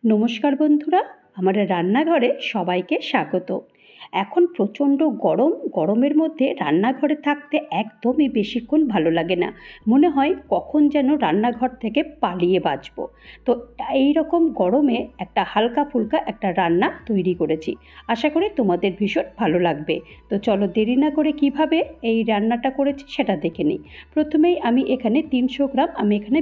নমস্কার বন্ধুরা, আমার রান্নাঘরে সবাইকে স্বাগত। এখন প্রচণ্ড গরমের মধ্যে রান্নাঘরে থাকতে একদমই বেশিক্ষণ ভালো লাগে না। মনে হয় কখন যেন রান্নাঘর থেকে পালিয়ে বাঁচব। তো এই রকম গরমে একটা হালকা ফুলকা একটা রান্না তৈরি করেছি। আশা করি তোমাদের ভীষণ ভালো লাগবে। তো চলো দেরি না করে কিভাবে এই রান্নাটা করেছি সেটা দেখে নিই। প্রথমেই আমি এখানে 300 গ্রাম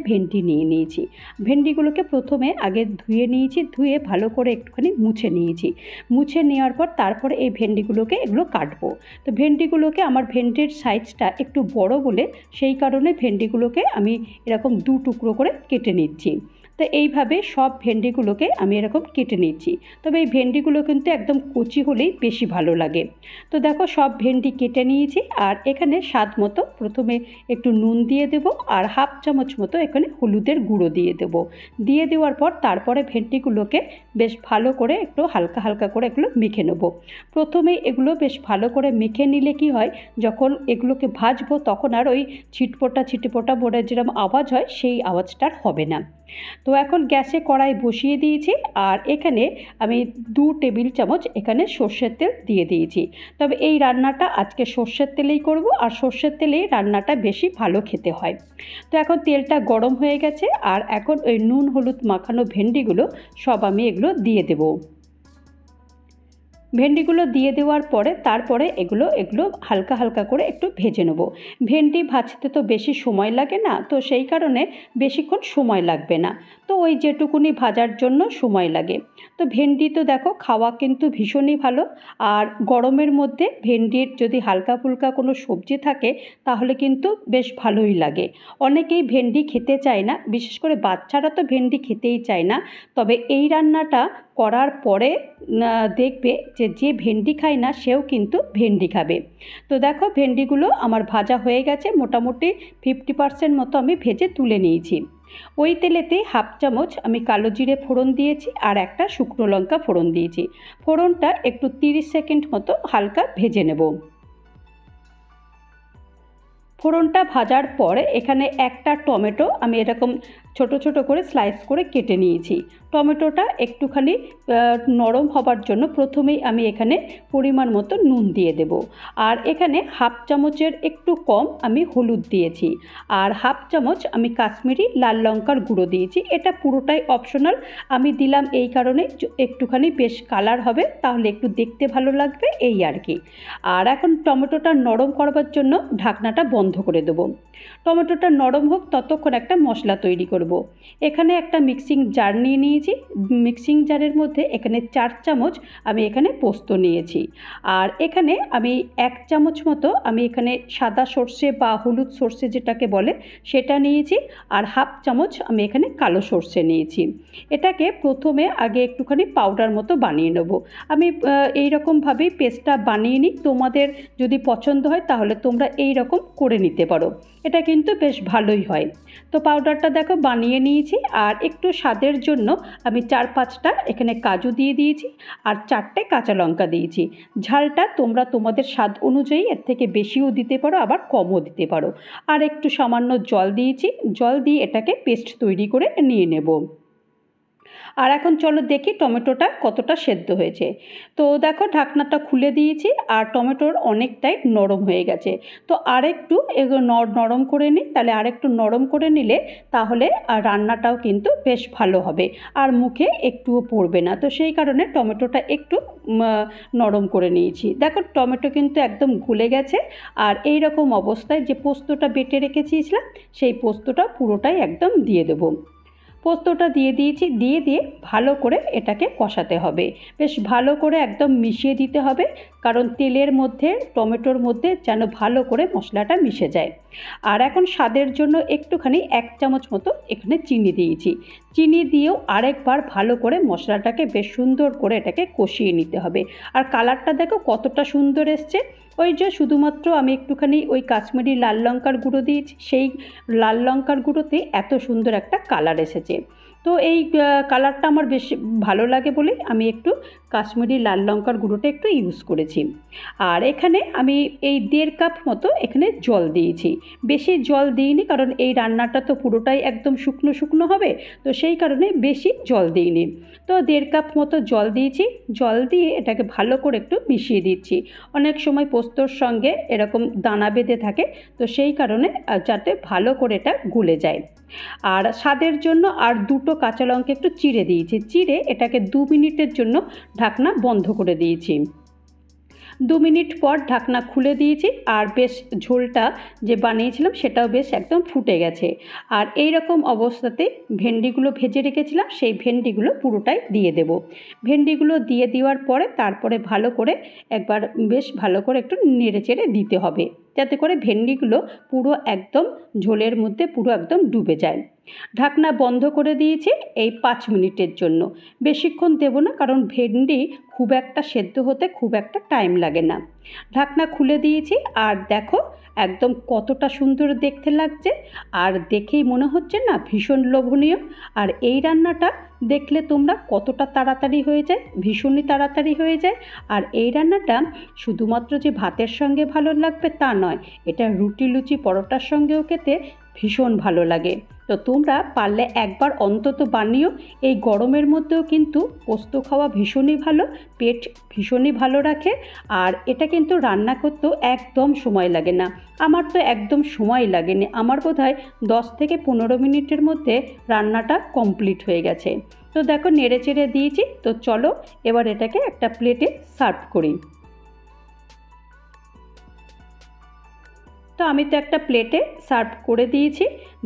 ভেন্ডি নিয়ে নিয়েছি। ভেন্ডিগুলোকে প্রথমে আগে ধুয়ে নিয়েছি, ধুয়ে ভালো করে একটুখানি মুছে নিয়েছি। মুছে নেওয়ার পর তারপরে এই ভেন্ডিগুলোকে এগুলো কাটবো। তো ভেন্ডিগুলোকে আমার ভেন্ডির সাইজটা একটু বড় বলে সেই কারণে ভেন্ডিগুলোকে আমি এরকম 2 টুকরো করে কেটে নিচ্ছি। তো এইভাবে সব ভেন্ডিগুলোকে আমি এরকম কেটে নিচ্ছি। তবে এই ভেন্ডিগুলো কিন্তু একদম কচি হলেই বেশি ভালো লাগে। তো দেখো সব ভেন্ডি কেটে নিয়েছি। আর এখানে স্বাদ মতো প্রথমে একটু নুন দিয়ে দেব, আর হাফ চামচ মতো এখানে হলুদের গুঁড়ো দিয়ে দেব। দিয়ে দেওয়ার পর তারপরে ভেন্ডিগুলোকে বেশ ভালো করে একটু হালকা হালকা করে এগুলো মেখে নেব। প্রথমেই এগুলো বেশ ভালো করে মেখে নিলে কি হয়, যখন এগুলোকে ভাজবো তখন আর ওই ছিটপোটা বলে যেরকম আওয়াজ হয় সেই আওয়াজটা আর হবে না। তো এখন গ্যাসে কড়াই বসিয়ে দিয়েছি, আর এখানে আমি 2 টেবিল চামচ এখানে সর্ষের তেল দিয়ে দিয়েছি। তবে এই রান্নাটা আজকে সর্ষের তেলেই করব, আর সর্ষের তেলেই রান্নাটা বেশি ভালো খেতে হয়। তো এখন তেলটা গরম হয়ে গেছে, আর এখন ওই নুন হলুদ মাখানো ভেন্ডিগুলো সব আমি এগুলো দিয়ে দেবো। ভেন্ডিগুলো দিয়ে দেওয়ার পরে তারপরে এগুলো হালকা হালকা করে একটু ভেজে নেব। ভেন্ডি ভাজতে তো বেশি সময় লাগে না, তো সেই কারণে বেশিক্ষণ সময় লাগবে না। তো ওই যেটুকুনি ভাজার জন্য সময় লাগে। তো ভেন্ডি তো দেখো খাওয়া কিন্তু ভীষণই ভালো। আর গরমের মধ্যে ভেন্ডির যদি হালকা ফুলকা কোনো সবজি থাকে তাহলে কিন্তু বেশ ভালোই লাগে। অনেকেই ভেন্ডি খেতে চায় না, বিশেষ করে বাচ্চারা তো ভেন্ডি খেতেই চায় না। তবে এই রান্নাটা করার পরে দেখবে যে ভেন্ডি খায় না সেও কিন্তু ভেন্ডি খাবে। তো দেখো ভেন্ডিগুলো আমার ভাজা হয়ে গেছে, মোটামুটি 50% মতো আমি ভেজে তুলে নিয়েছি। ওই তেলেতে হাফ চামচ আমি কালো জিরে ফোড়ন দিয়েছি, আর একটা শুকনো লঙ্কা ফোড়ন দিয়েছি। ফোড়নটা একটু 30 সেকেন্ড মতো হালকা ভেজে নেব। ফোড়নটা ভাজার পরে এখানে একটা টমেটো আমি এরকম ছোট ছোট করে স্লাইস করে কেটে নিয়েছি। টমেটোটা একটুখানি নরম হবার জন্য প্রথমেই আমি এখানে পরিমাণ মতো নুন দিয়ে দেব। আর এখানে হাফ চামচের একটু কম আমি হলুদ দিয়েছি, আর হাফ চামচ আমি কাশ্মীরি লাল লঙ্কার গুঁড়ো দিয়েছি। এটা পুরোটাই অপশনাল, আমি দিলাম এই কারণে একটুখানি বেশ কালার হবে, তাহলে একটু দেখতে ভালো লাগবে এই আর কি। আর এখন টমেটোটা নরম করবার জন্য ঢাকনাটা বন্ধ করে দেবো। টমেটোটা নরম হোক ততক্ষণ একটা মশলা তৈরি করব। এখানে একটা মিক্সিং জার নিয়ে নিয়েছি। মিক্সিং জারের মধ্যে এখানে 4 চামচ আমি এখানে পোস্ত নিয়েছি। আর এখানে আমি 1 চামচ মতো আমি এখানে সাদা সর্ষে বা হলুদ সর্ষে যেটাকে বলে সেটা নিয়েছি, আর হাফ চামচ আমি এখানে কালো সর্ষে নিয়েছি। এটাকে প্রথমে আগে একটুখানি পাউডার মতো বানিয়ে নেব। আমি এইরকমভাবেই পেস্টটা বানিয়ে নিই। তোমাদের যদি পছন্দ হয় তাহলে তোমরা এই রকম করে নিতে পারো, এটা কিন্তু বেশ ভালোই হয়। তো পাউডারটা দেখো বানিয়ে নিয়েছি। আর একটু স্বাদের জন্য আমি 4-5টা এখানে কাজু দিয়ে দিয়েছি, আর 4টে কাঁচা লঙ্কা দিয়েছি। ঝালটা তোমরা তোমাদের স্বাদ অনুযায়ী এর থেকে বেশিও দিতে পারো, আবার কমও দিতে পারো। আর একটু সামান্য জল দিয়েছি, জল দিয়ে এটাকে পেস্ট তৈরি করে নিয়ে নেব। আর এখন চলো দেখি টমেটোটা কতটা সেদ্ধ হয়েছে। তো দেখো ঢাকনাটা খুলে দিয়েছি, আর টমেটোর অনেকটাই নরম হয়ে গেছে। তো আরেকটু নরম করে নিই, তাহলে আরেকটু নরম করে নিলে তাহলে রান্নাটাও কিন্তু বেশ ভালো হবে, আর মুখে একটুও পড়বে না। তো সেই কারণে টমেটোটা একটু নরম করে নিয়েছি। দেখো টমেটো কিন্তু একদম গলে গেছে। আর এই রকম অবস্থায় যে পোস্তটা বেটে রেখেছিলাম সেই পোস্তটা পুরোটাই একদম দিয়ে দেবো। পোস্তটা দিয়ে দিয়েছি, দিয়ে ভালো করে এটাকে কষাতে হবে। বেশ ভালো করে একদম মিশিয়ে দিতে হবে, কারণ তেলের মধ্যে টমেটোর মধ্যে যেন ভালো করে মশলাটা মিশে যায়। আর এখন স্বাদের জন্য একটুখানি 1 চামচ মতো এখানে চিনি দিয়েছি। চিনি দিয়েও আরেকবার ভালো করে মশলাটাকে বেশ সুন্দর করে এটাকে কষিয়ে নিতে হবে। আর কালারটা দেখো কতটা সুন্দর এসছে। ওই যে শুধুমাত্র আমি একটুখানি ওই কাশ্মীরি লাল লঙ্কার গুঁড়ো দিয়েছি, সেই লাল লঙ্কার গুঁড়োতে এত সুন্দর একটা কালার এসেছে। তো এই কালারটা আমার বেশ ভালো লাগে বলে আমি একটু কাশ্মীরি লাল লঙ্কার গুঁড়োটা একটু ইউজ করেছি। আর এখানে আমি এই 1.5 কাপ মতো এখানে জল দিয়েছি। বেশি জল দিইনি, কারণ এই রান্নাটা তো পুরোটাই একদম শুকনো শুকনো হবে, তো সেই কারণে বেশি জল দিইনি। তো 1.5 কাপ মতো জল দিয়েছি। জল দিয়ে এটাকে ভালো করে একটু মিশিয়ে দিচ্ছি। অনেক সময় পোস্তর সঙ্গে এরকম দানা বেঁধে থাকে, তো সেই কারণে যাতে ভালো করে এটা গলে যায়। আর স্বাদের জন্য আর 2টো কাঁচা লঙ্কা একটু চিড়ে দিয়েছি। চিড়ে এটাকে 2 মিনিটের জন্য ঢাকনা বন্ধ করে দিয়েছি। 2 মিনিট পর ঢাকনা খুলে দিয়েছি, আর বেশ ঝোলটা যে বানিয়েছিলাম সেটাও বেশ একদম ফুটে গেছে। আর এই রকম অবস্থাতে ভেন্ডিগুলো ভেজে রেখেছিলাম, সেই ভেন্ডিগুলো পুরোটাই দিয়ে দেব। ভেন্ডিগুলো দিয়ে দেওয়ার পরে তারপরে ভালো করে একবার বেশ ভালো করে একটু নেড়েচেড়ে দিতে হবে, যাতে করে ভেন্ডিগুলো পুরো একদম ঝোলের মধ্যে পুরো একদম ডুবে যায়। ঢাকনা বন্ধ করে দিয়েছি এই 5 মিনিটের জন্য। বেশিক্ষণ দেব না, কারণ ভেন্ডি খুব একটা সেদ্ধ হতে খুব একটা টাইম লাগে না। ঢাকনা খুলে দিয়েছি, আর দেখো একদম কতটা সুন্দর দেখতে লাগছে, আর দেখেই মনে হচ্ছে না ভীষণ লোভনীয়। আর এই রান্নাটা দেখলে তোমরা কতটা তাড়াতাড়ি হয়ে যায়, ভীষণই তাড়াতাড়ি হয়ে যায়। আর এই রান্নাটা শুধুমাত্র যে ভাতের সঙ্গে ভালো লাগবে তা নয়, এটা রুটি লুচি পরোটার সঙ্গেও খেতে ভীষণ ভালো লাগে। তো তোমরা পারলে একবার অন্তত বানিও। এই গরমের মধ্যেও কিন্তু পোস্ত খাওয়া ভীষণই ভালো, পেট ভীষণই ভালো রাখে। আর এটা কিন্তু রান্না করতেও একদম সময় লাগে না। আমার তো একদম সময় লাগেনি, আমার বোধহয় 10 থেকে 15 মিনিটের মধ্যে রান্নাটা কমপ্লিট হয়ে গেছে। তো দেখো নেড়ে চেড়ে দিয়েছি। তো চলো এবার এটাকে একটা প্লেটে সার্ভ করি। তো আমি তো একটা প্লেটে সার্ভ করে দিয়েছি।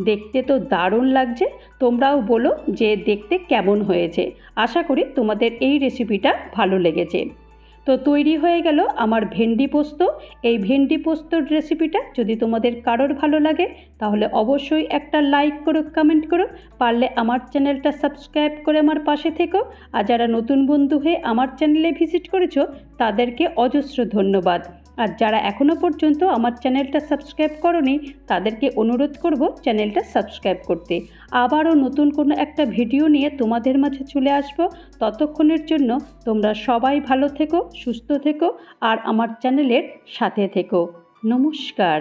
দেখতে তো দারুণ লাগছে। তোমরাও বলো যে দেখতে কেমন হয়েছে। আশা করি তোমাদের এই রেসিপিটা ভালো লেগেছে। তো তৈরি হয়ে গেল আমার ভেন্ডি পোস্ত। এই ভেন্ডি পোস্তর রেসিপিটা যদি তোমাদের কারোর ভালো লাগে তাহলে অবশ্যই একটা লাইক করো, কমেন্ট করো। পারলে আমার চ্যানেলটা সাবস্ক্রাইব করে আমার পাশে থেকো। আর যারা নতুন বন্ধু হয়ে আমার চ্যানেলে ভিজিট করেছো তাদেরকে অজস্র ধন্যবাদ। আর যারা এখনও পর্যন্ত আমার চ্যানেলটা সাবস্ক্রাইব করোনি তাদেরকে অনুরোধ করব চ্যানেলটা সাবস্ক্রাইব করতে। আবারও নতুন কোনো একটা ভিডিও নিয়ে তোমাদের মাঝে চলে আসব। ততক্ষণের জন্য তোমরা সবাই ভালো থেকো, সুস্থ থেকো, আর আমার চ্যানেলের সাথে থেকো। নমস্কার।